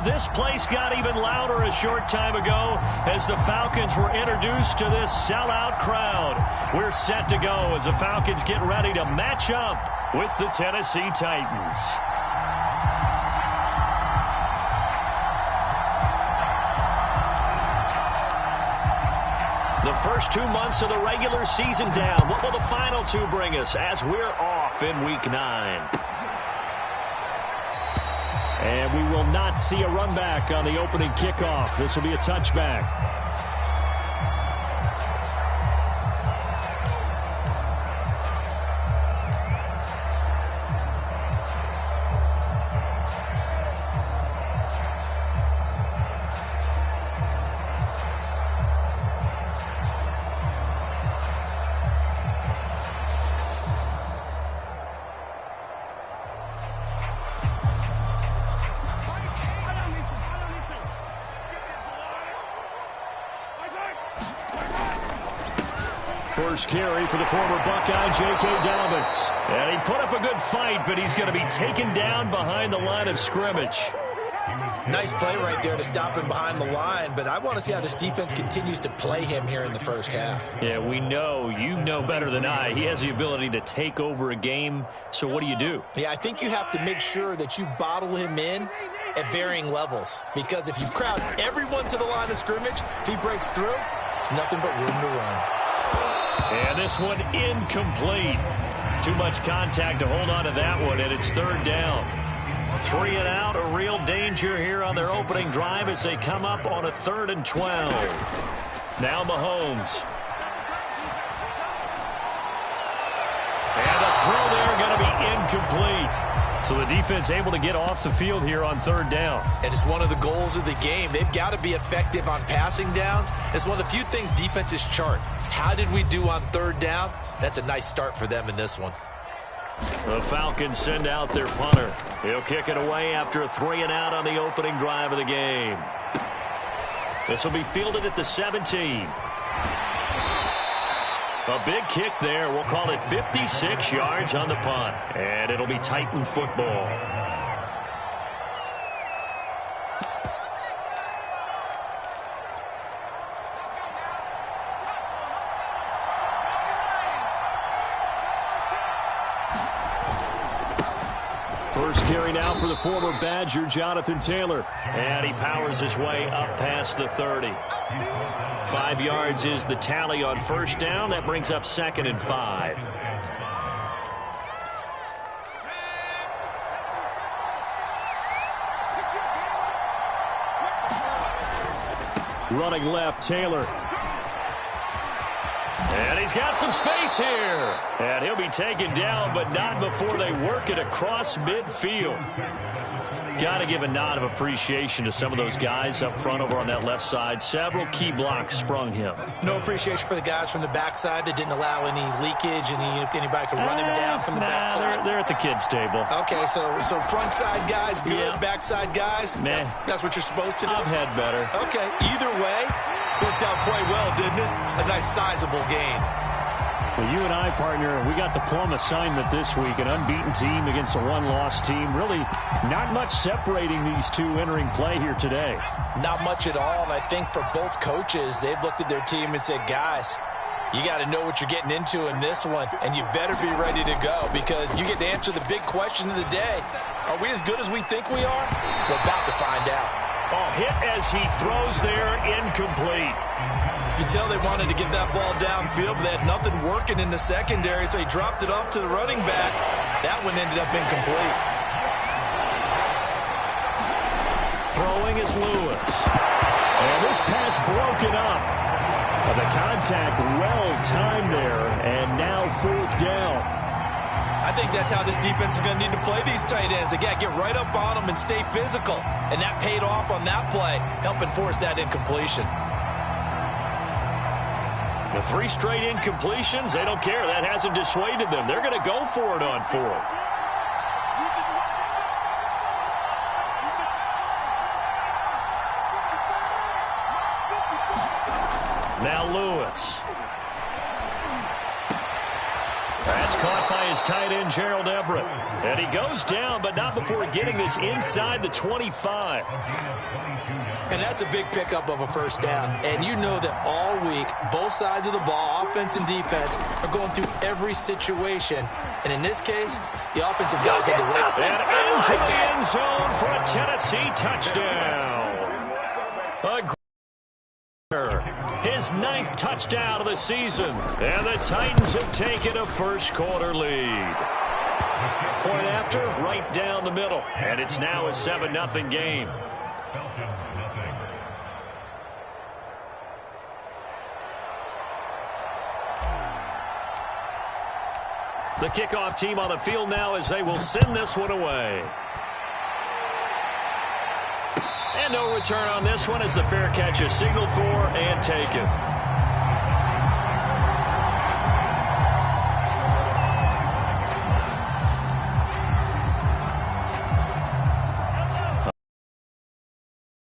this place got even louder a short time ago as the Falcons were introduced to this sellout crowd. We're set to go as the Falcons get ready to match up with the Tennessee Titans. The first 2 months of the regular season down. What will the final two bring us as we're off in Week 9? And we will not see a run back on the opening kickoff. This will be a touchback. First carry for the former Buckeye, J.K. Dobbins. And he put up a good fight, but he's going to be taken down behind the line of scrimmage. Nice play right there to stop him behind the line, but I want to see how this defense continues to play him here in the first half. Yeah, we know. You know better than I. He has the ability to take over a game, so what do? Yeah, I think you have to make sure that you bottle him in at varying levels, because if you crowd everyone to the line of scrimmage, if he breaks through, there's nothing but room to run. And this one incomplete. Too much contact to hold on to that one, and it's third down. 3 and out, a real danger here on their opening drive as they come up on a 3rd and 12. Now Mahomes. And the throw there going to be incomplete. So the defense able to get off the field here on 3rd down. And it's one of the goals of the game. They've got to be effective on passing downs. It's one of the few things defenses chart. How did we do on 3rd down? That's a nice start for them in this one. The Falcons send out their punter. He'll kick it away after a 3 and out on the opening drive of the game. This will be fielded at the 17. A big kick there. We'll call it 56 yards on the punt. And it'll be Titan football. First carry now for the former Badger, Jonathan Taylor. And he powers his way up past the 30. 5 yards is the tally on first down. That brings up 2nd and 5. Running left, Taylor. And he's got some space here. And he'll be taken down, but not before they work it across midfield. Got to give a nod of appreciation to some of those guys up front over on that left side. Several key blocks sprung him. No appreciation for the guys from the backside that didn't allow any leakage, and anybody could run him down from the backside. They're at the kids' table. Okay, so front side guys good, yeah. Backside guys, man, that's what you're supposed to do. I've had better. Okay, either way, worked out quite well, didn't it? A nice sizable gain. Well, you and I, partner, we got the plum assignment this week, an unbeaten team against a one-loss team. Really not much separating these two entering play here today. Not much at all, and I think for both coaches, they've looked at their team and said, guys, you got to know what you're getting into in this one, and you better be ready to go because you get to answer the big question of the day. Are we as good as we think we are? We're about to find out. Oh, hit as he throws there, incomplete. You can tell they wanted to get that ball downfield, but they had nothing working in the secondary, so he dropped it off to the running back. That one ended up incomplete. Throwing is Lewis. And this pass broken up. The contact well-timed there, and now 4th down. I think that's how this defense is going to need to play these tight ends. Again, get right up on them and stay physical. And that paid off on that play, helping force that incompletion. The 3 straight incompletions, they don't care. That hasn't dissuaded them. They're going to go for it on 4th. Now Lewis. That's caught by his tight end, Gerald Everett. And he goes down, but not before getting this inside the 25. And that's a big pickup of a first down. And you know that all week, both sides of the ball, offense and defense, are going through every situation. And in this case, the offensive guys had to wait. And into the end zone for a Tennessee touchdown. His 9th touchdown of the season. And the Titans have taken a first-quarter lead. Point after, right down the middle. And it's now a 7-0 game. The kickoff team on the field now as they will send this one away. And no return on this one as the fair catch is signaled for and taken.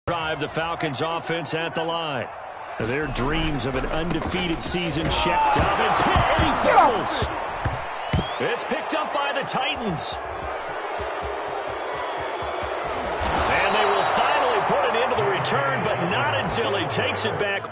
Drive the Falcons offense at the line. Their dreams of an undefeated season checked. Dobbins hit and he fumbles. It's picked up by the Titans. And they will finally put it into the return, but not until he takes it back.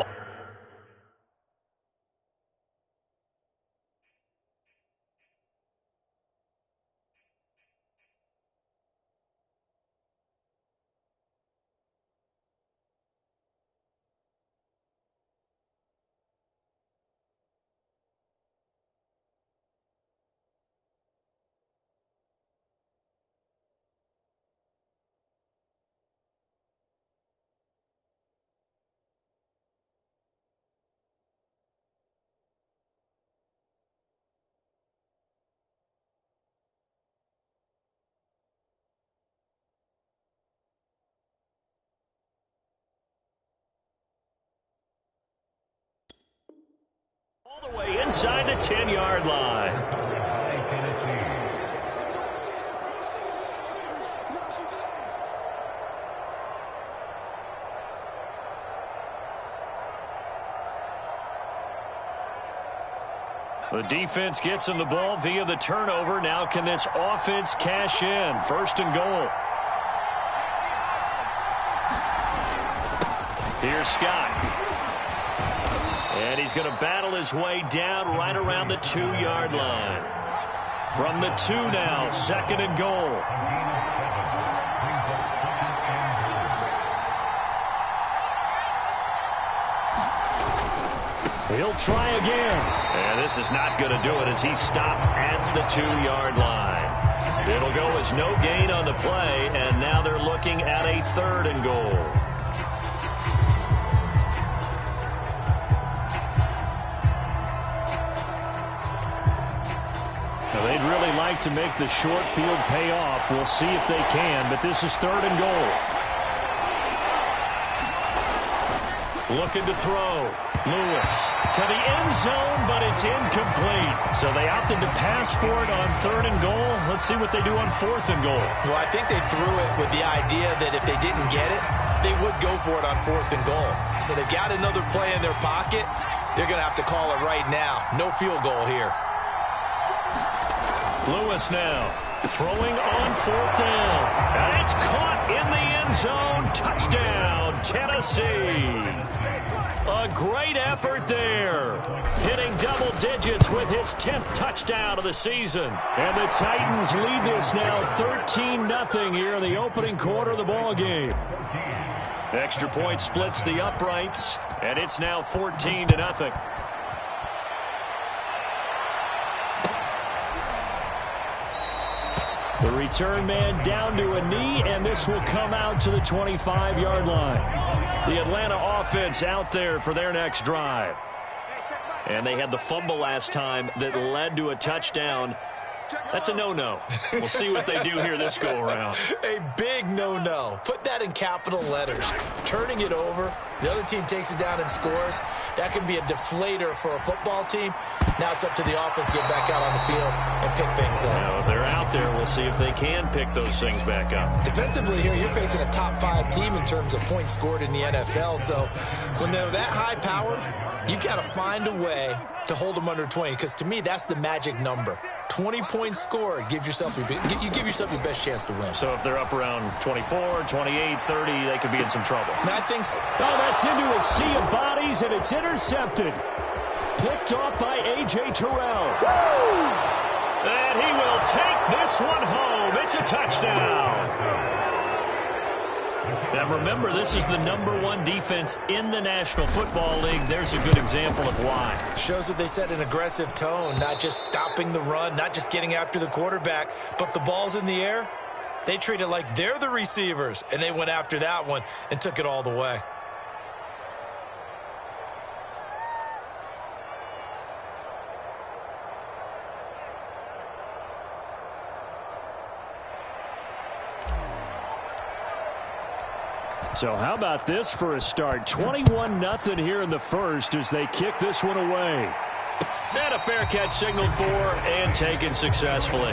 All the way inside the 10-yard line. The defense gets him the ball via the turnover. Now can this offense cash in? First and goal. Here's Scott. And he's going to battle his way down right around the 2-yard line. From the 2 now, second and goal. He'll try again. And this is not going to do it as he's stopped at the 2-yard line. It'll go as no gain on the play, and now they're looking at a third and goal. They'd really like to make the short field pay off. We'll see if they can, but this is third and goal. Looking to throw. Lewis to the end zone, but it's incomplete. So they opted to pass for it on third and goal. Let's see what they do on fourth and goal. Well, I think they threw it with the idea that if they didn't get it, they would go for it on fourth and goal. So they've got another play in their pocket. They're going to have to call it right now. No field goal here. Lewis now throwing on fourth down. And it's caught in the end zone. Touchdown, Tennessee. A great effort there. Hitting double digits with his 10th touchdown of the season. And the Titans lead this now 13-0 here in the opening quarter of the ball game. Extra point splits the uprights, and it's now 14-0. The return man down to a knee, and this will come out to the 25-yard line. The Atlanta offense out there for their next drive. And they had the fumble last time that led to a touchdown. That's a no-no. We'll see what they do here this go-around. A big no-no. Put that in capital letters. Turning it over, the other team takes it down and scores. That can be a deflator for a football team. Now it's up to the offense to get back out on the field and pick things up. Now, they're out there. We'll see if they can pick those things back up. Defensively here, you're facing a top-5 team in terms of points scored in the NFL. So when they're that high-powered, you've got to find a way to hold them under 20, because to me, that's the magic number. 20 points scored, you give yourself your best chance to win. So if they're up around 24, 28, 30, they could be in some trouble. I think so. Oh, that's into a sea of bodies, and it's intercepted. Picked off by A.J. Terrell. And he will take this one home. It's a touchdown. Now remember, this is the #1 defense in the National Football League. There's a good example of why. Shows that they set an aggressive tone, not just stopping the run, not just getting after the quarterback, but the ball's in the air. They treat it like they're the receivers, and they went after that one and took it all the way. So how about this for a start? 21-0 here in the first as they kick this one away. And a fair catch signaled for and taken successfully.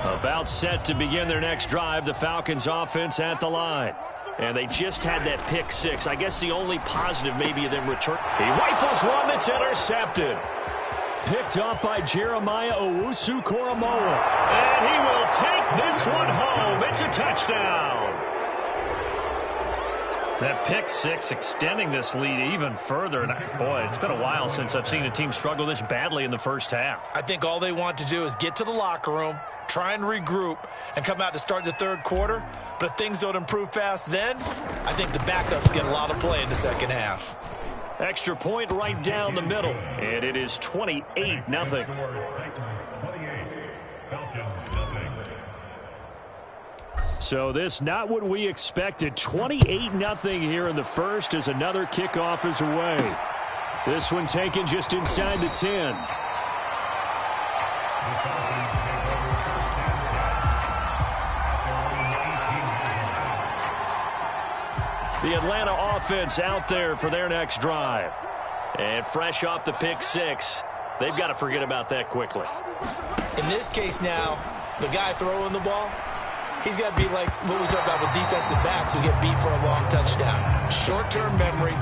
About set to begin their next drive, the Falcons offense at the line. And they just had that pick six. I guess the only positive maybe of them return. He rifles one that's intercepted. Picked off by Jeremiah Owusu-Koramoah. And he will take this one home. It's a touchdown. That pick six extending this lead even further. And boy, it's been a while since I've seen a team struggle this badly in the first half. I think all they want to do is get to the locker room, try and regroup, and come out to start the third quarter. But if things don't improve fast then, I think the backups get a lot of play in the second half. Extra point right down the middle. And it is 28-0. So this not what we expected. 28-0 here in the first as another kickoff is away. This one taken just inside the 10. The Atlanta offense out there for their next drive. And fresh off the pick six, they've got to forget about that quickly. In this case now, the guy throwing the ball, he's got to be like what we talk about with defensive backs who get beat for a long touchdown. Short-term memory,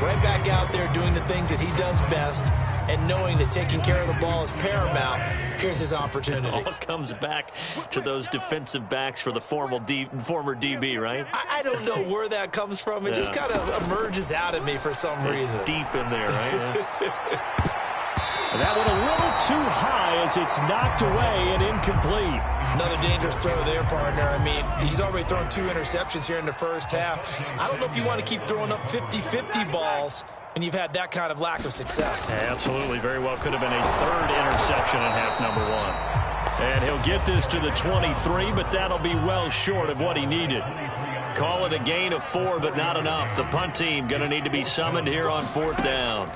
right back out there doing the things that he does best, and knowing that taking care of the ball is paramount. Here's his opportunity. It all comes back to those defensive backs for the former DB, right? I don't know where that comes from. It just kind of emerges out of me for some reason. Deep in there, right? That one a little too high as it's knocked away and incomplete. Another dangerous throw there, partner. I mean, he's already thrown 2 interceptions here in the first half. I don't know if you want to keep throwing up 50-50 balls and you've had that kind of lack of success. Absolutely. Very well could have been a third interception in half number 1. And he'll get this to the 23, but that'll be well short of what he needed. Call it a gain of 4, but not enough. The punt team going to need to be summoned here on 4th down.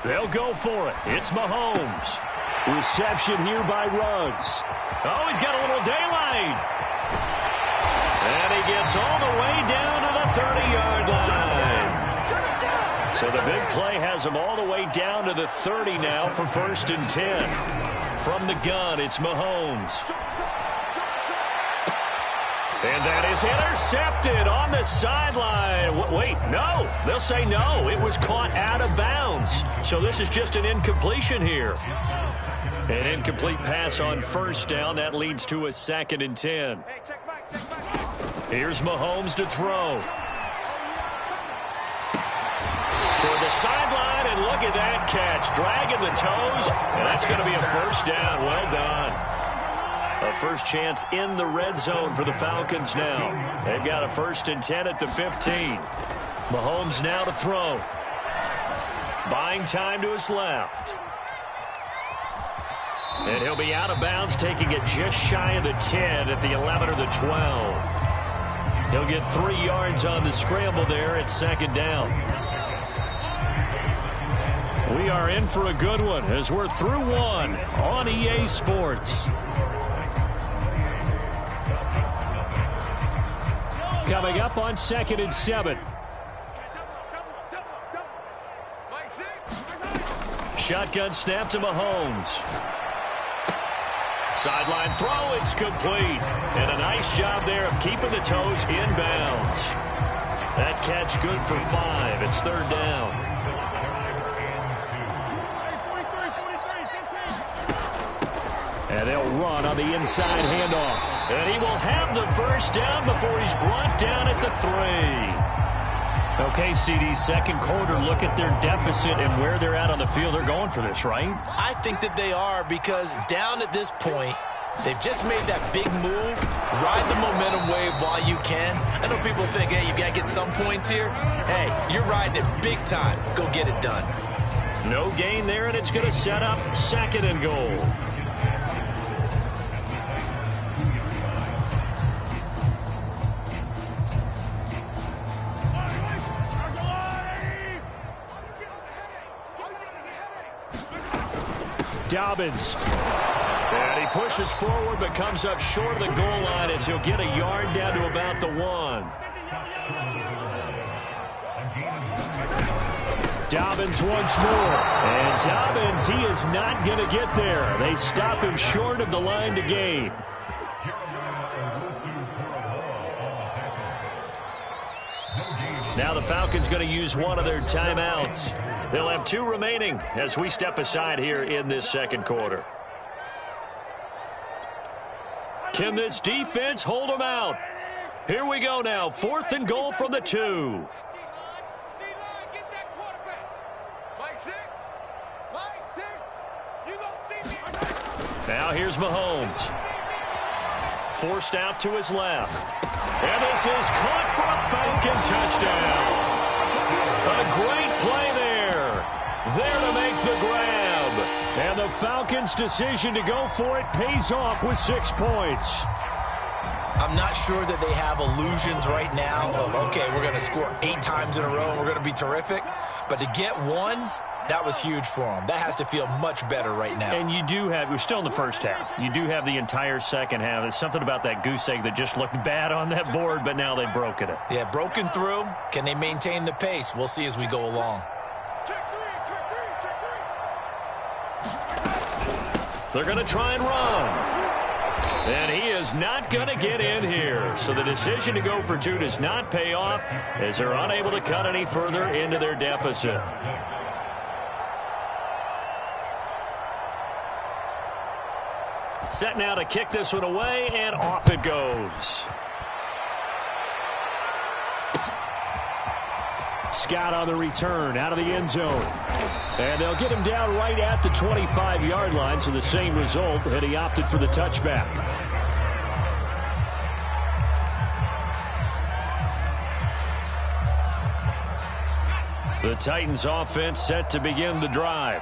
They'll go for it. It's Mahomes. Reception here by Ruggs. Oh, he's got a little daylight. And he gets all the way down to the 30-yard line. So the big play has him all the way down to the 30 now for 1st and 10. From the gun, it's Mahomes. And that is intercepted on the sideline. Wait, no. They'll say no. It was caught out of bounds. So this is just an incompletion here. An incomplete pass on 1st down. That leads to a 2nd and 10. Here's Mahomes to throw. Toward the sideline, and look at that catch. Dragging the toes, and that's going to be a 1st down. Well done. A first chance in the red zone for the Falcons now. They've got a 1st and 10 at the 15. Mahomes now to throw. Buying time to his left. And he'll be out of bounds, taking it just shy of the 10 at the 11 or the 12. He'll get 3 yards on the scramble there at 2nd down. We are in for a good one as we're through 1 on EA Sports. Coming up on 2nd and 7. Shotgun snap to Mahomes. Sideline throw, it's complete. And a nice job there of keeping the toes in bounds. That catch good for 5. It's third down. And they'll run on the inside handoff. And he will have the first down before he's brought down at the 3. Okay, CD, second quarter, look at their deficit and where they're at on the field. They're going for this, right? I think that they are, because down at this point, they've just made that big move. Ride the momentum wave while you can. I know people think, hey, you got to get some points here. Hey, you're riding it big time. Go get it done. No gain there, and it's going to set up second and goal. Dobbins. And he pushes forward but comes up short of the goal line as he'll get a yard down to about the 1. Dobbins once more. And Dobbins, he is not going to get there. They stop him short of the line to gain. Now the Falcons going to use one of their timeouts. They'll have 2 remaining as we step aside here in this second quarter. Can this defense hold them out? Here we go now. 4th and goal from the 2. Now here's Mahomes. Forced out to his left. And this is caught for a Falcon touchdown. A great play there. There to make the grab. And the Falcons' decision to go for it pays off with 6 points. I'm not sure that they have illusions right now of, okay, we're going to score 8 times in a row and we're going to be terrific. But to get 1, that was huge for them. That has to feel much better right now. And you do have, we're still in the first half. You do have the entire second half. There's something about that goose egg that just looked bad on that board, but now they've broken it. Yeah, broken through. Can they maintain the pace? We'll see as we go along. They're going to try and run. And he is not going to get in here. So the decision to go for 2 does not pay off as they're unable to cut any further into their deficit. Set now to kick this one away, and off it goes. Scott on the return out of the end zone. And they'll get him down right at the 25-yard line, so the same result, and he opted for the touchback. The Titans offense set to begin the drive.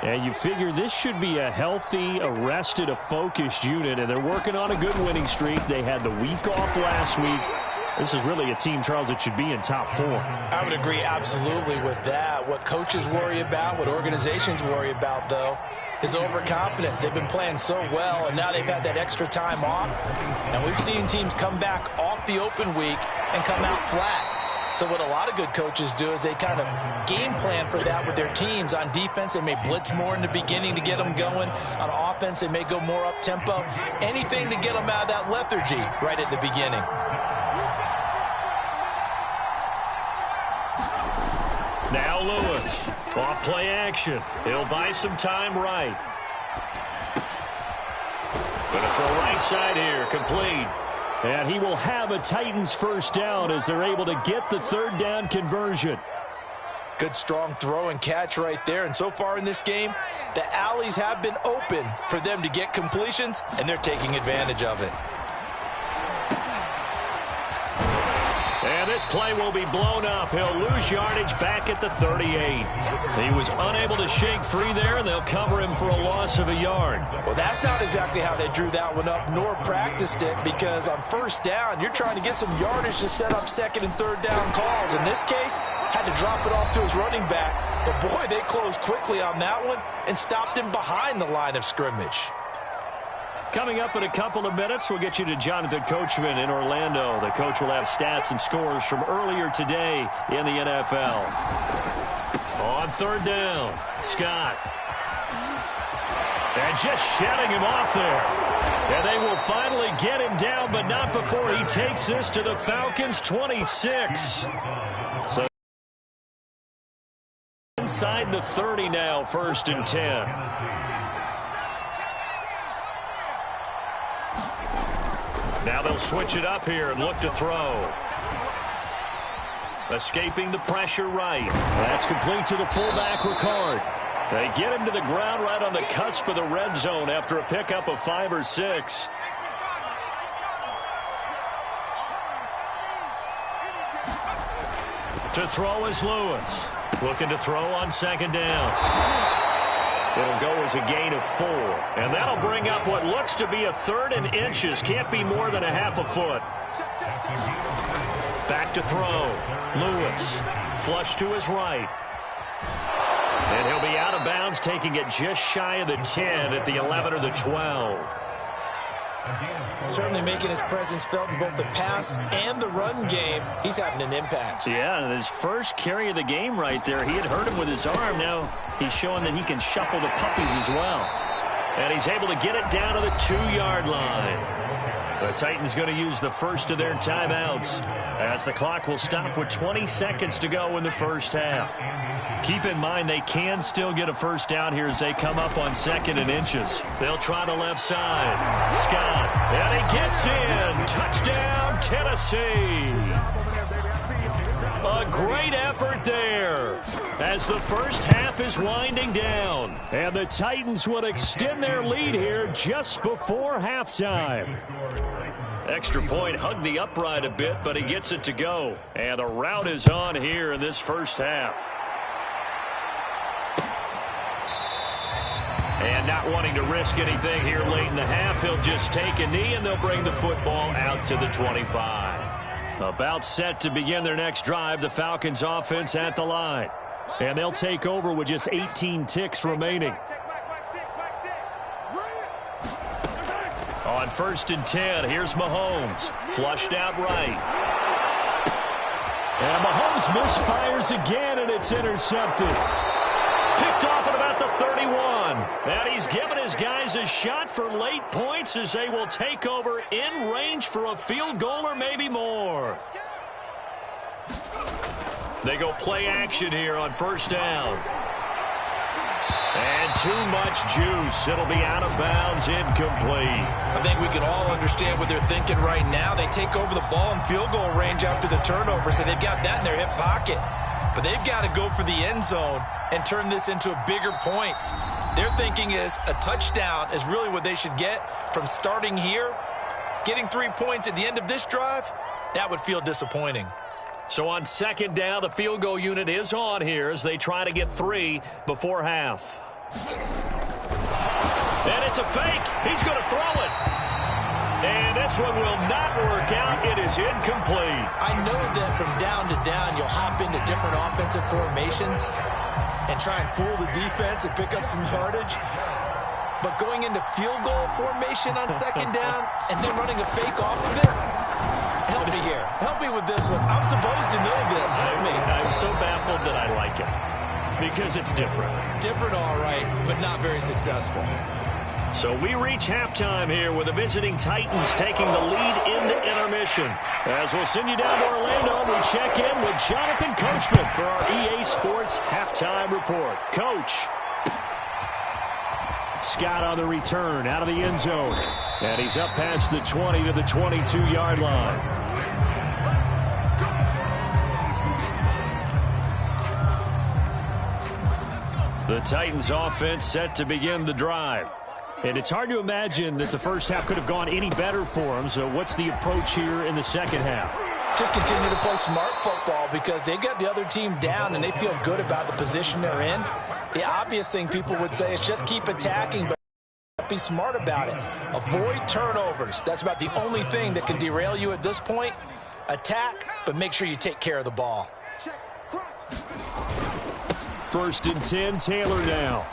And you figure this should be a healthy, arrested, a focused unit, and they're working on a good winning streak. They had the week off last week. This is really a team, Charles, that should be in top 4. I would agree absolutely with that. What coaches worry about, what organizations worry about, though, is overconfidence. They've been playing so well, and now they've had that extra time off. And we've seen teams come back off the open week and come out flat. So what a lot of good coaches do is they kind of game plan for that with their teams. On defense, they may blitz more in the beginning to get them going. On offense, they may go more up-tempo. Anything to get them out of that lethargy right at the beginning. Now Lewis, off play action. He'll buy some time right. Going to throw right side here, complete. And he will have a Titans first down as they're able to get the 3rd down conversion. Good strong throw and catch right there. And so far in this game, the alleys have been open for them to get completions, and they're taking advantage of it. And this play will be blown up. He'll lose yardage back at the 38. He was unable to shake free there, and they'll cover him for a loss of a yard. Well, that's not exactly how they drew that one up, nor practiced it, because on first down, you're trying to get some yardage to set up 2nd and 3rd down calls. In this case, had to drop it off to his running back. But, boy, they closed quickly on that one and stopped him behind the line of scrimmage. Coming up in a couple of minutes, we'll get you to Jonathan Coachman in Orlando. The coach will have stats and scores from earlier today in the NFL. On 3rd down, Scott. And just shutting him off there. And they will finally get him down, but not before he takes this to the Falcons' 26. So inside the 30 now, 1st and 10. Now they'll switch it up here and look to throw. Escaping the pressure right. That's complete to the fullback, Ricard. They get him to the ground right on the cusp of the red zone after a pickup of 5 or 6. To throw is Lewis. Looking to throw on 2nd down. It'll go as a gain of 4. And that'll bring up what looks to be a 3rd and inches. Can't be more than a half a foot. Back to throw. Lewis. Flush to his right. And he'll be out of bounds, taking it just shy of the 10 at the 11 or the 12. Certainly making his presence felt in both the pass and the run game. He's having an impact. Yeah, his first carry of the game right there. He had hurt him with his arm. Now he's showing that he can shuffle the puppies as well. And he's able to get it down to the 2-yard line. The Titans going to use the first of their timeouts as the clock will stop with 20 seconds to go in the first half. Keep in mind they can still get a first down here as they come up on 2nd and inches. They'll try the left side. Scott, and he gets in. Touchdown, Tennessee. A great effort there as the first half is winding down. And the Titans will extend their lead here just before halftime. Extra point hugged the upright a bit, but he gets it to go. And the route is on here in this first half. And not wanting to risk anything here late in the half, he'll just take a knee and they'll bring the football out to the 25. About set to begin their next drive, the Falcons offense at the line. And they'll take over with just 18 ticks remaining. On 1st and 10, here's Mahomes. Flushed out right. And Mahomes misfires again, and it's intercepted. Picked off at about the 31. And he's given his guys a shot for late points as they will take over in range for a field goal or maybe more. They go play action here on 1st down. And too much juice. It'll be out of bounds, incomplete. I think we can all understand what they're thinking right now. They take over the ball in field goal range after the turnover, so they've got that in their hip pocket. But they've got to go for the end zone and turn this into a bigger points. Their thinking is a touchdown is really what they should get from starting here. Getting 3 points at the end of this drive, that would feel disappointing. So on 2nd down, the field goal unit is on here as they try to get 3 before half. And it's a fake. He's going to throw it. And this one will not work out. It is incomplete. I know that from down to down, you'll hop into different offensive formations and try and fool the defense and pick up some yardage. But going into field goal formation on 2nd down and then running a fake off of it, help me here. Help me with this one. I'm supposed to know this. Help me. I'm so baffled that I like it because it's different. Different, all right, but not very successful. So we reach halftime here with the visiting Titans taking the lead into intermission. As we'll send you down to Orlando, we check in with Jonathan Coachman for our EA Sports Halftime Report. Coach. Scott on the return out of the end zone. And he's up past the 20 to the 22-yard line. The Titans offense set to begin the drive. And it's hard to imagine that the first half could have gone any better for them. So what's the approach here in the second half? Just continue to play smart football because they got the other team down and they feel good about the position they're in. The obvious thing people would say is just keep attacking, but be smart about it. Avoid turnovers. That's about the only thing that can derail you at this point. Attack, but make sure you take care of the ball. 1st and 10, Taylor now.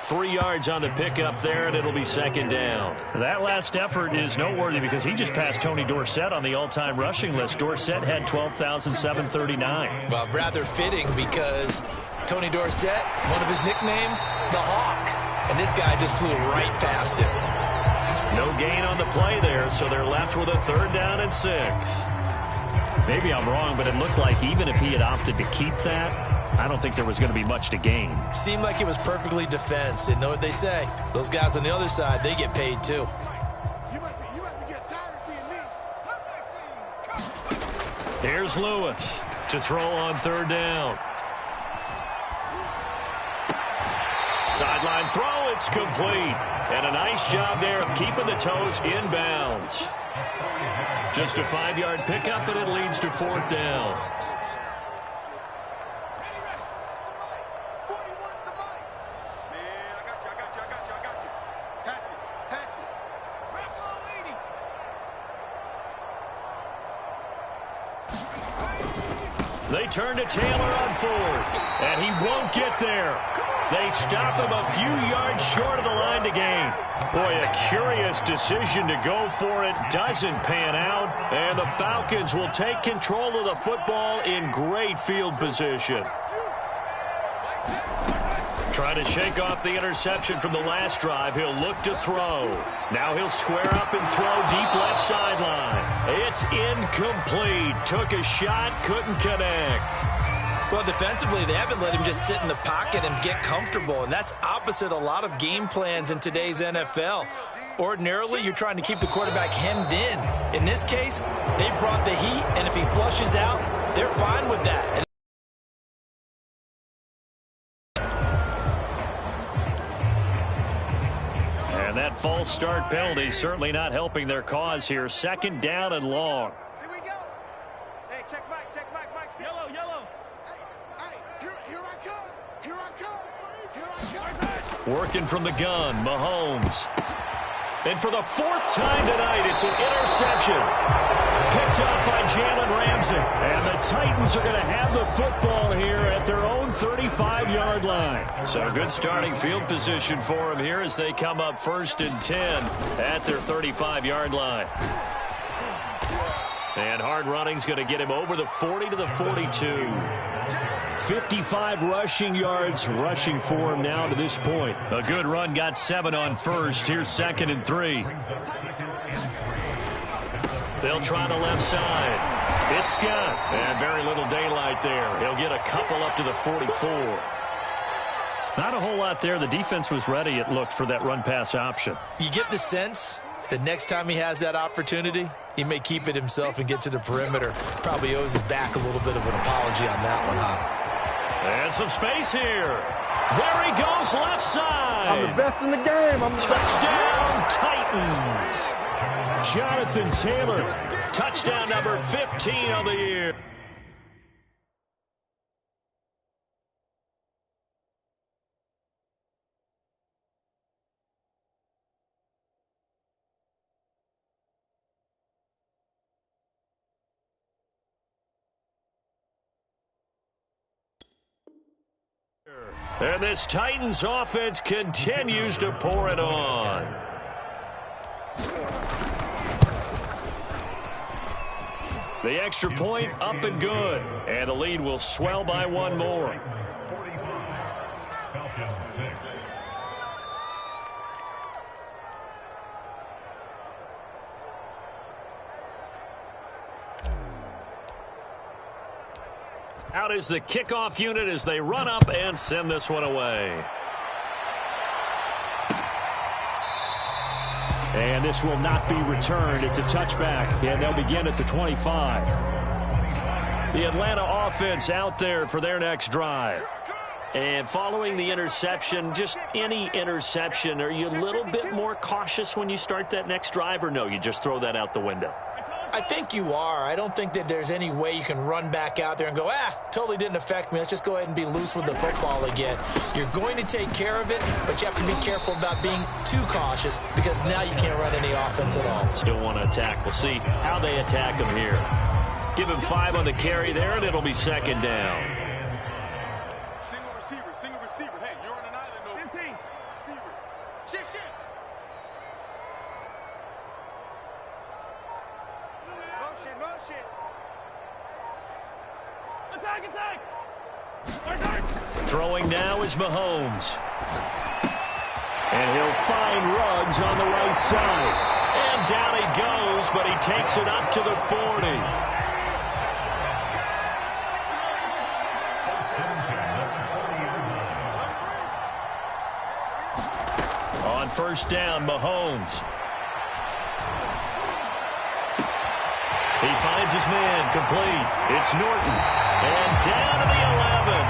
3 yards on the pickup there, and it'll be 2nd down. That last effort is noteworthy because he just passed Tony Dorsett on the all-time rushing list. Dorsett had 12,739. Well, rather fitting because Tony Dorsett, one of his nicknames, the Hawk. And this guy just flew right past him. gain on the play there, so they're left with a 3rd down and 6. Maybe I'm wrong, but it looked like even if he had opted to keep that, I don't think there was going to be much to gain. Seemed like it was perfectly defense. And know what they say? Those guys on the other side, they get paid too. Here's Lewis to throw on 3rd down. Sideline throw, it's complete. And a nice job there of keeping the toes in bounds. Just a 5-yard pickup, and it leads to 4th down. They turn to Taylor on 4th, and he won't get there. They stop him a few yards short of the line to gain. Boy, a curious decision to go for it. Doesn't pan out, and the Falcons will take control of the football in great field position. Trying to shake off the interception from the last drive. He'll look to throw. Now he'll square up and throw deep left sideline. It's incomplete. Took a shot, couldn't connect. Well, defensively, they haven't let him just sit in the pocket and get comfortable, and that's opposite a lot of game plans in today's NFL. Ordinarily, you're trying to keep the quarterback hemmed in. In this case, they brought the heat, and if he flushes out, they're fine with that. And that false start penalty certainly not helping their cause here. 2nd down and long. Here we go. Hey, check Mike. Yellow. Here I come. Working from the gun, Mahomes. And for the 4th time tonight, it's an interception. Picked up by Jalen Ramsey. And the Titans are going to have the football here at their own 35-yard line. So good starting field position for them here as they come up 1st and 10 at their 35-yard line. And hard running's going to get him over the 40 to the 42. 55 rushing yards rushing for him now to this point. A good run, got 7 on 1st. Here's 2nd and 3. They'll try the left side. It's Scott. And very little daylight there. He'll get a couple up to the 44. Not a whole lot there. The defense was ready, it looked, for that run-pass option. You get the sense that next time he has that opportunity, he may keep it himself and get to the perimeter. Probably owes his back a little bit of an apology on that one, huh? And some space here. There he goes, left side. I'm the best in the game. Touchdown, Titans. Jonathan Taylor, touchdown number 15 on the year. And this Titans offense continues to pour it on. The extra point up and good. And the lead will swell by 1 more. Out is the kickoff unit as they run up and send this one away. And this will not be returned. It's a touchback, and they'll begin at the 25. The Atlanta offense out there for their next drive. And following the interception, just any interception, are you a little bit more cautious when you start that next drive, or no, you just throw that out the window? I think you are. I don't think that there's any way you can run back out there and go, totally didn't affect me. Let's just go ahead and be loose with the football again. You're going to take care of it, but you have to be careful about being too cautious because now you can't run any offense at all. Still want to attack. We'll see how they attack him here. Give him 5 on the carry there, and it'll be 2nd down. Single receiver. Hey, you're on an island, though. 15. Receiver. Shit. Motion. Attack. Throwing now is Mahomes. And he'll find Ruggs on the right side. And down he goes, but he takes it up to the 40. On first down, Mahomes. He finds his man, complete. It's Norton. And down to the 11.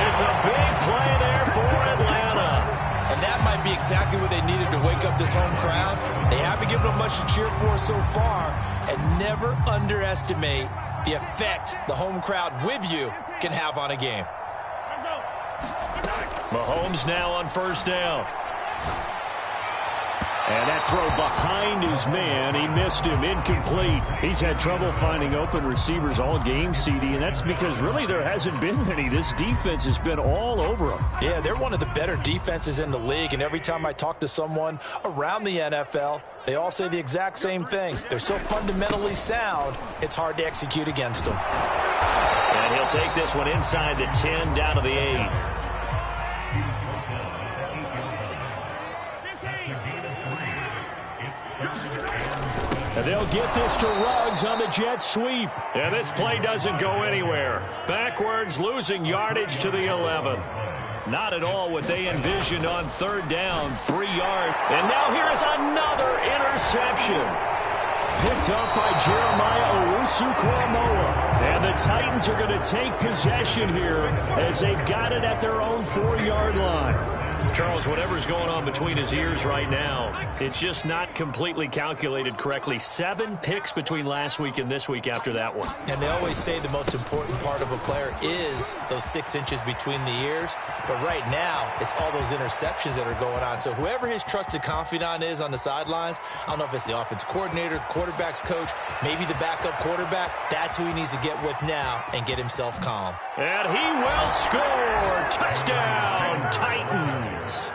It's a big play there for Atlanta. And that might be exactly what they needed to wake up this home crowd. They haven't given them much to cheer for so far. And never underestimate the effect the home crowd with you can have on a game. Mahomes now on first down. And that throw behind his man, he missed him, incomplete. He's had trouble finding open receivers all game, CD, and that's because really there hasn't been many. This defense has been all over them. Yeah, they're one of the better defenses in the league, and every time I talk to someone around the NFL, they all say the exact same thing. They're so fundamentally sound, it's hard to execute against them. And he'll take this one inside the 10, down to the 8. And they'll get this to Ruggs on the jet sweep. And this play doesn't go anywhere. Backwards, losing yardage to the 11. Not at all what they envisioned on third down, 3 yards. And now here is another interception. Picked up by Jeremiah Owusu-Koramoah. And the Titans are going to take possession here as they've got it at their own 4-yard line. Charles, whatever's going on between his ears right now, it's just not completely calculated correctly. 7 picks between last week and this week after that one. And they always say the most important part of a player is those 6 inches between the ears. But right now, it's all those interceptions that are going on. So whoever his trusted confidant is on the sidelines, I don't know if it's the offensive coordinator, the quarterback's coach, maybe the backup quarterback, that's who he needs to get with now and get himself calm. And he will score. Touchdown, Titans.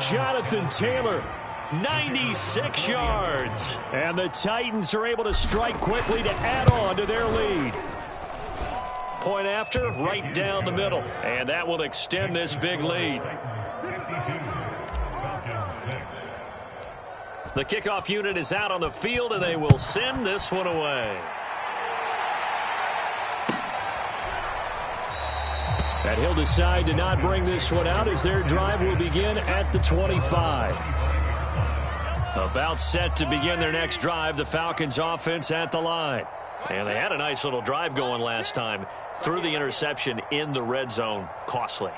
Jonathan Taylor, 96 yards. And the Titans are able to strike quickly to add on to their lead. Point after, right down the middle. And that will extend this big lead. The kickoff unit is out on the field, and they will send this one away. And he'll decide to not bring this one out as their drive will begin at the 25. About set to begin their next drive, the Falcons offense at the line. And they had a nice little drive going last time. Threw the interception in the red zone. Costly.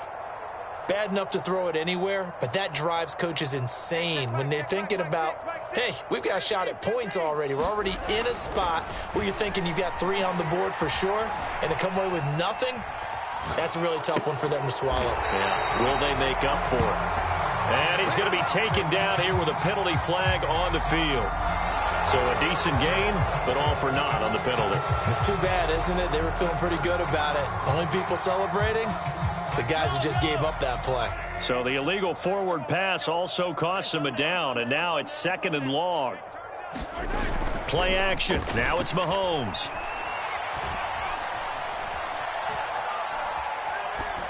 Bad enough to throw it anywhere, but that drives coaches insane when they're thinking about, hey, we've got a shot at points already. We're already in a spot where you're thinking you've got 3 on the board for sure, and to come away with nothing, that's a really tough one for them to swallow. Yeah. Will they make up for it? And he's going to be taken down here with a penalty flag on the field. So a decent gain, but all for naught on the penalty. It's too bad, isn't it? They were feeling pretty good about it. Only people celebrating, the guys who just gave up that play. So the illegal forward pass also cost him a down, and now it's 2nd and long. Play action. Now it's Mahomes.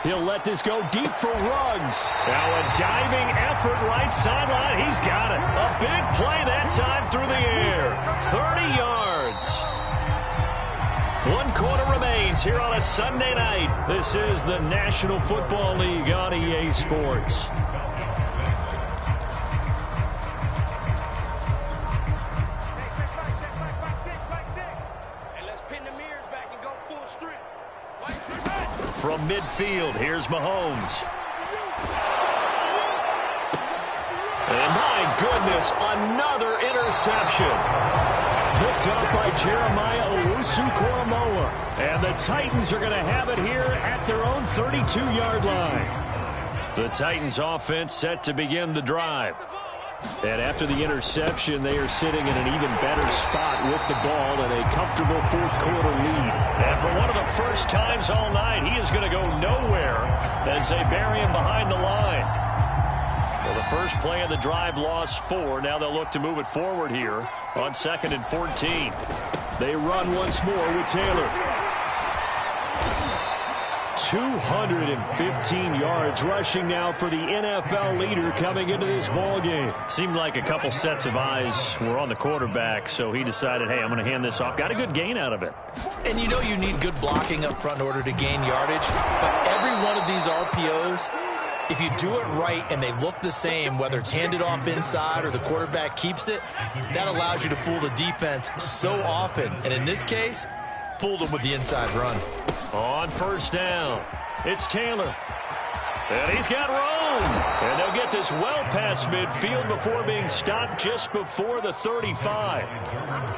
He'll let this go deep for Ruggs. Now a diving effort right sideline. He's got it. A big play that time through the air. 30 yards. 1 quarter remains here on a Sunday night. This is the National Football League on EA Sports. From midfield, here's Mahomes. And my goodness, another interception. Picked up by Jeremiah Owusu-Koramoah. And the Titans are going to have it here at their own 32-yard line. The Titans offense set to begin the drive. And after the interception, they are sitting in an even better spot with the ball and a comfortable 4th quarter lead. And for one of the first times all night, he is going to go nowhere as they bury him behind the line. Well, the first play of the drive lost 4. Now they'll look to move it forward here on 2nd and 14. They run once more with Taylor. 215 yards rushing now for the NFL leader coming into this ball game. Seemed like a couple sets of eyes were on the quarterback, so he decided, hey, I'm going to hand this off. Got a good gain out of it. And you know you need good blocking up front in order to gain yardage. But every one of these RPOs, if you do it right and they look the same, whether it's handed off inside or the quarterback keeps it, that allows you to fool the defense so often. And in this case, fooled them with the inside run. On first down, it's Taylor. And he's got room. And they'll get this well past midfield before being stopped just before the 35.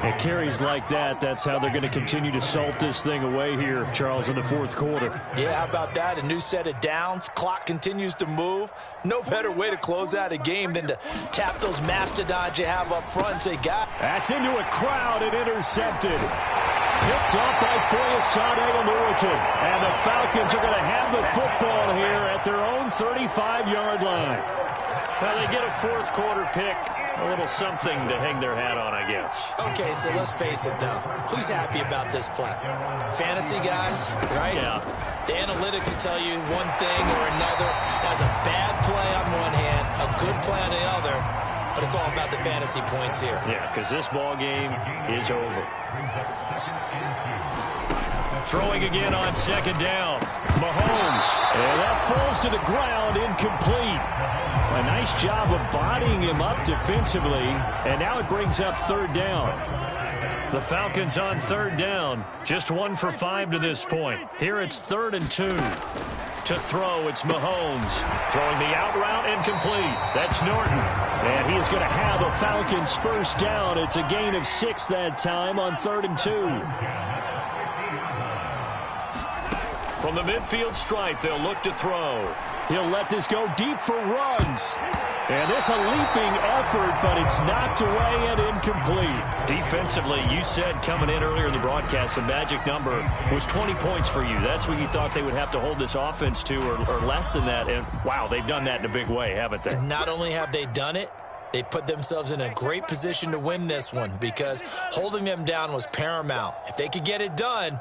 It carries like that. That's how they're going to continue to salt this thing away here, Charles, in the fourth quarter. Yeah, how about that? A new set of downs. Clock continues to move. No better way to close out a game than to tap those mastodons you have up front and say, God. That's into a crowd and intercepted. Picked off by Foyesade Oluokun. And the Falcons are going to have the football here at their own 35-yard line. Well, they get a fourth quarter pick. A little something to hang their hat on, I guess. Okay, so let's face it, though. Who's happy about this play? Fantasy guys, right? Yeah. The analytics will tell you one thing or another. That's a bad play on one hand, a good play on the other. But it's all about the fantasy points here. Yeah, because this ball game is over. Throwing again on second down. Mahomes. And that falls to the ground, incomplete. A nice job of bodying him up defensively. And now it brings up third down. The Falcons on third down. Just 1 for 5 to this point. Here it's 3rd and 2. To throw, it's Mahomes. Throwing the out route, incomplete. That's Norton. And he is going to have a Falcons first down. It's a gain of 6 that time on 3rd and 2. From the midfield stripe, they'll look to throw. He'll let this go deep for Ruggs. And this a leaping effort, but it's knocked away and incomplete. Defensively, you said coming in earlier in the broadcast, the magic number was 20 points for you. That's what you thought they would have to hold this offense to, or less than that. And, wow, they've done that in a big way, haven't they? And not only have they done it, they put themselves in a great position to win this one because holding them down was paramount. If they could get it done,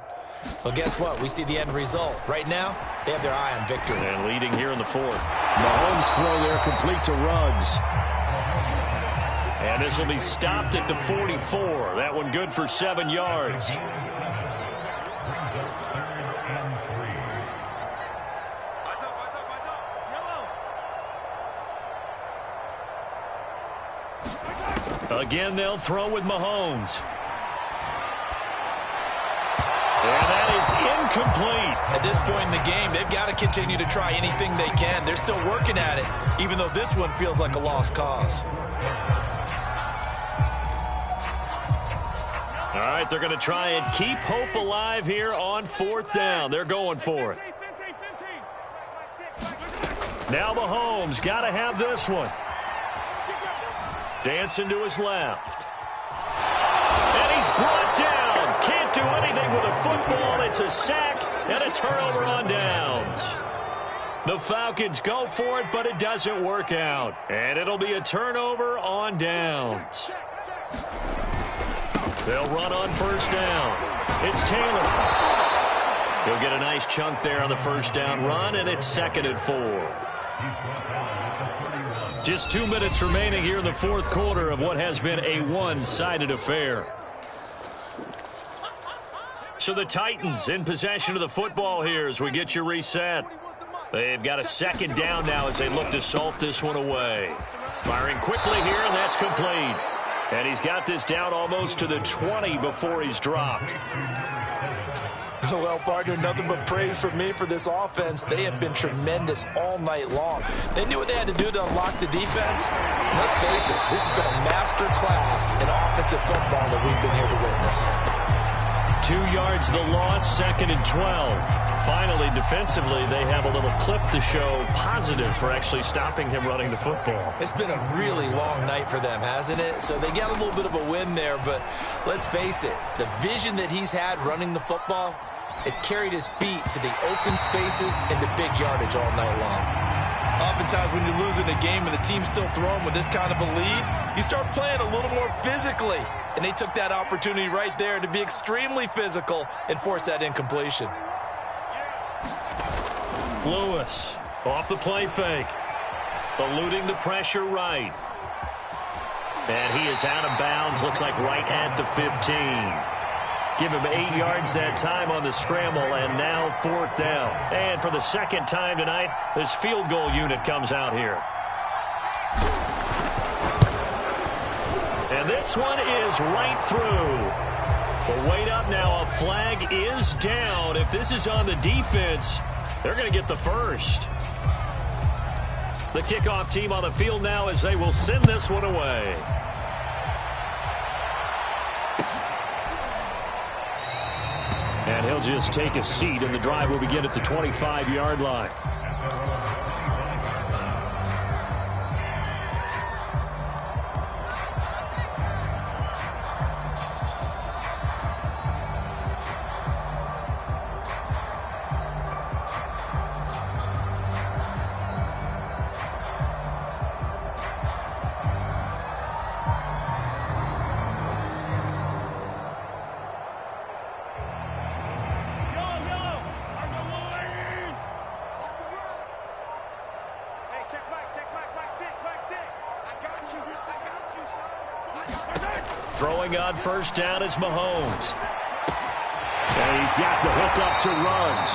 well, guess what? We see the end result. Right now, they have their eye on victory. And leading here in the fourth. Mahomes throw there complete to Ruggs. And this will be stopped at the 44. That one good for 7 yards. Again, they'll throw with Mahomes. And that is incomplete. At this point in the game, they've got to continue to try anything they can. They're still working at it, even though this one feels like a lost cause. All right, they're going to try and keep hope alive here on 4th down. They're going for it. Now Mahomes got to have this one. Dancing to his left. And he's brought down. Can't do anything with a football. It's a sack and a turnover on downs. The Falcons go for it, but it doesn't work out. And it'll be a turnover on downs. They'll run on first down. It's Taylor. He'll get a nice chunk there on the first down run, and it's 2nd and 4. Just 2 minutes remaining here in the fourth quarter of what has been a one-sided affair. So the Titans in possession of the football here as we get you reset. They've got a 2nd down now as they look to salt this one away. Firing quickly here, and that's complete. And he's got this down almost to the 20 before he's dropped. Well, partner, nothing but praise from me for this offense. They have been tremendous all night long. They knew what they had to do to unlock the defense. Let's face it, this has been a master class in offensive football that we've been here to witness. 2 yards the loss, 2nd and 12. Finally, defensively, they have a little clip to show positive for actually stopping him running the football. It's been a really long night for them, hasn't it? So they got a little bit of a win there, but let's face it, the vision that he's had running the football has carried his feet to the open spaces and the big yardage all night long. Oftentimes when you're losing a game and the team's still throwing with this kind of a lead, you start playing a little more physically. And they took that opportunity right there to be extremely physical and force that incompletion. Lewis off the play fake. Eluding the pressure right. And he is out of bounds. Looks like right at the 15. Give him 8 yards that time on the scramble, and now 4th down. And for the second time tonight, this field goal unit comes out here. And this one is right through. But wait up now. A flag is down. If this is on the defense, they're going to get the first. The kickoff team on the field now as they will send this one away. And he'll just take a seat, and the drive will begin at the 25-yard line. Throwing on first down is Mahomes. And he's got the hook up to runs.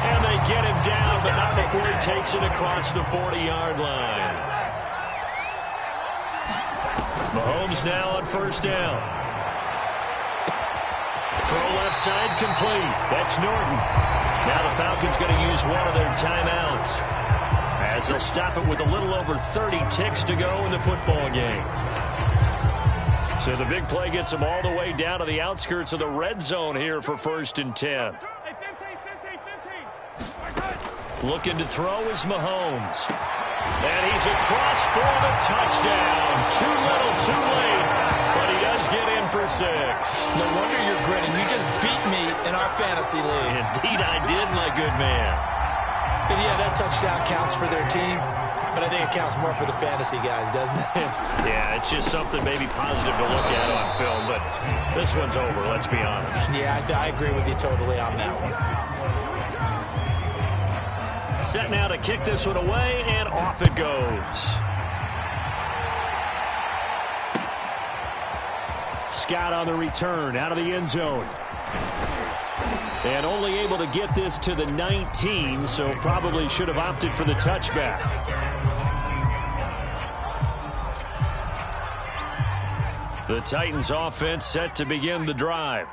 And they get him down, but not before he takes it across the 40-yard line. Mahomes now on first down. Throw left side complete. That's Norton. Now the Falcons going to use one of their timeouts, as they'll stop it with a little over 30 ticks to go in the football game. So the big play gets them all the way down to the outskirts of the red zone here for 1st and 10. Looking to throw is Mahomes. And he's across for the touchdown. Too little, too late. But he does get in for 6. No wonder you're grinning. You just beat me in our fantasy league. Indeed I did, my good man. And yeah, that touchdown counts for their team. But I think it counts more for the fantasy guys, doesn't it? Yeah, it's just something maybe positive to look at on film, but this one's over, let's be honest. Yeah, I agree with you totally on that one. Set now to kick this one away, and off it goes. Scott on the return, out of the end zone. And only able to get this to the 19, so probably should have opted for the touchback. The Titans offense set to begin the drive.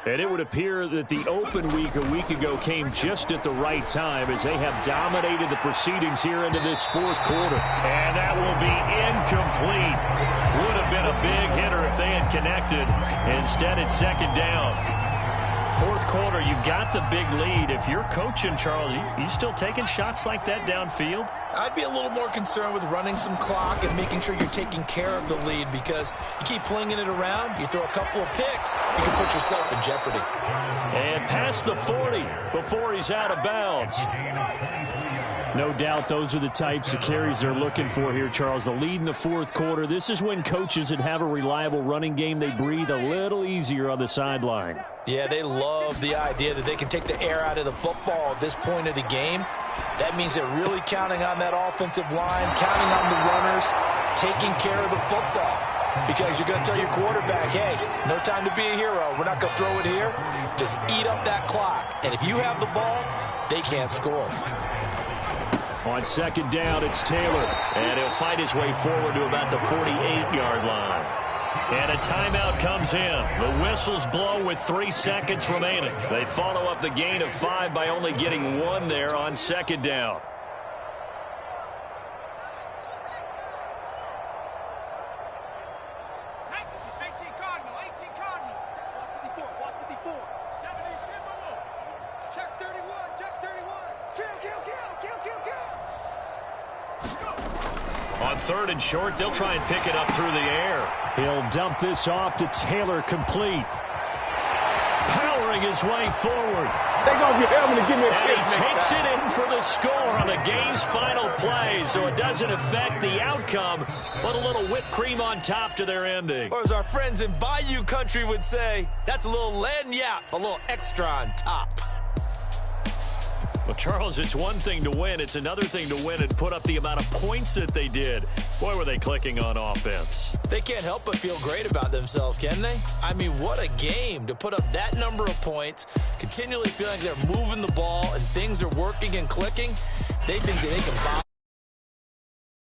And it would appear that the open week a week ago came just at the right time, as they have dominated the proceedings here into this 4th quarter. And that will be incomplete. Would have been a big hitter if they had connected. Instead, it's 2nd down. 4th quarter, you've got the big lead. If you're coaching, Charles, you still taking shots like that downfield? I'd be a little more concerned with running some clock and making sure you're taking care of the lead, because you keep flinging it around, you throw a couple of picks, you can put yourself in jeopardy. And past the 40 before he's out of bounds. No doubt those are the types of carries they're looking for here, Charles. The lead in the 4th quarter. This is when coaches that have a reliable running game, they breathe a little easier on the sideline. Yeah, they love the idea that they can take the air out of the football at this point of the game. That means they're really counting on that offensive line, counting on the runners, taking care of the football. Because you're going to tell your quarterback, hey, no time to be a hero. We're not going to throw it here. Just eat up that clock. And if you have the ball, they can't score. On 2nd down, it's Taylor. And he'll fight his way forward to about the 48-yard line. And a timeout comes in. The whistles blow with 3 seconds remaining. They follow up the gain of 5 by only getting 1 there on 2nd down. On 3rd and short, they'll try and pick it up through the air. He'll dump this off to Taylor, complete. Powering his way forward. They're going to be having to give me a And kick. he takes it in for the score on the game's final play, so it doesn't affect the outcome, but a little whipped cream on top to their ending. Or as our friends in Bayou Country would say, that's a little lagniappe, a little extra on top. Well, Charles, it's one thing to win. It's another thing to win and put up the amount of points that they did. Boy, were they clicking on offense. They can't help but feel great about themselves, can they? I mean, what a game to put up that number of points, continually feeling like they're moving the ball and things are working and clicking. They think that they can